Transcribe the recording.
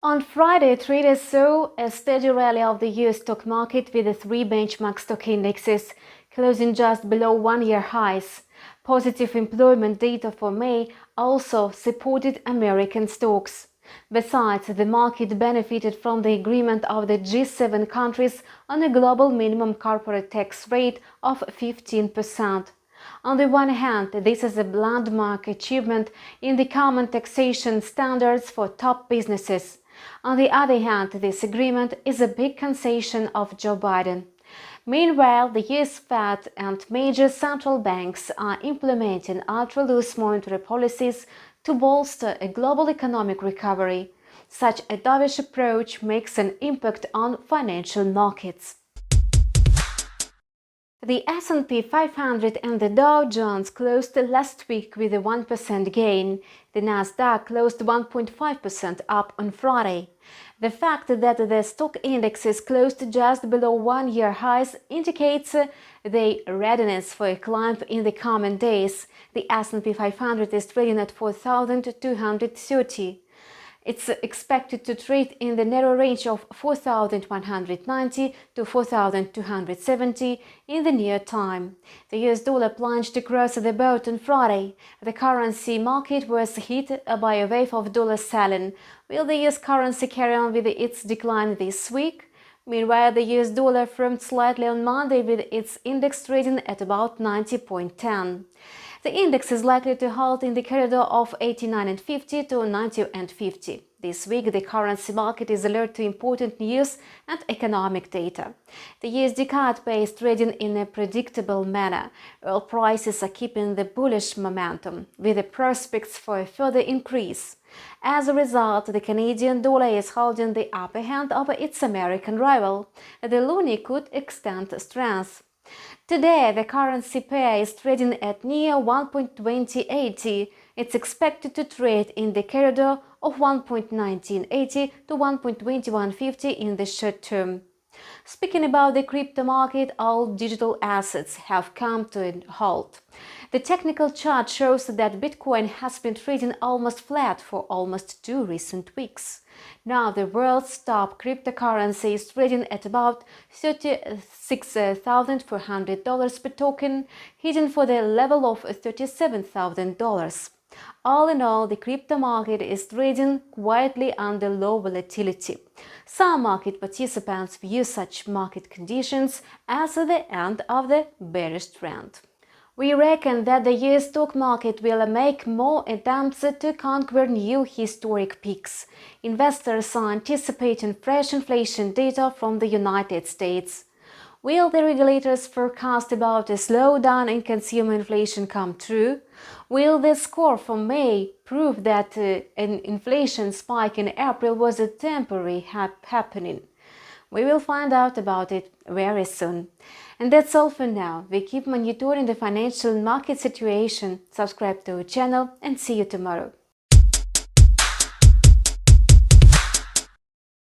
On Friday, traders saw a steady rally of the US stock market with the three benchmark stock indexes closing just below one-year highs. Positive employment data for May also supported American stocks. Besides, the market benefited from the agreement of the G7 countries on a global minimum corporate tax rate of 15%. On the one hand, this is a landmark achievement in the common taxation standards for top businesses. On the other hand, this agreement is a big concession of Joe Biden. Meanwhile, the US Fed and major central banks are implementing ultra-loose monetary policies to bolster a global economic recovery. Such a dovish approach makes an impact on financial markets. The S&P 500 and the Dow Jones closed last week with a 1% gain. The Nasdaq closed 1.5% up on Friday. The fact that the stock indexes closed just below one-year highs indicates their readiness for a climb in the coming days. The S&P 500 is trading at 4,230. It's expected to trade in the narrow range of 4,190 to 4,270 in the near time. The US dollar plunged across the boat on Friday. The currency market was hit by a wave of dollar selling. Will the US currency carry on with its decline this week? Meanwhile, the US dollar firmed slightly on Monday with its index trading at about 90.10. The index is likely to halt in the corridor of 89.50 to 90.50. This week, the currency market is alert to important news and economic data. The USD CAD is trading in a predictable manner. Oil prices are keeping the bullish momentum, with the prospects for a further increase. As a result, the Canadian dollar is holding the upper hand over its American rival. The loonie could extend strength. Today, the currency pair is trading at near 1.2080. It's expected to trade in the corridor of 1.1980 to 1.2150 in the short term. Speaking about the crypto market, all digital assets have come to a halt. The technical chart shows that Bitcoin has been trading almost flat for almost 2 recent weeks. Now the world's top cryptocurrency is trading at about $36,400 per token, hitting for the level of $37,000. All in all, the crypto market is trading quietly under low volatility. Some market participants view such market conditions as the end of the bearish trend. We reckon that the US stock market will make more attempts to conquer new historic peaks. Investors are anticipating fresh inflation data from the United States. Will the regulators' forecast about a slowdown in consumer inflation come true? Will the score from May prove that an inflation spike in April was a temporary happening? We will find out about it very soon. And that's all for now. We keep monitoring the financial market situation. Subscribe to our channel and see you tomorrow.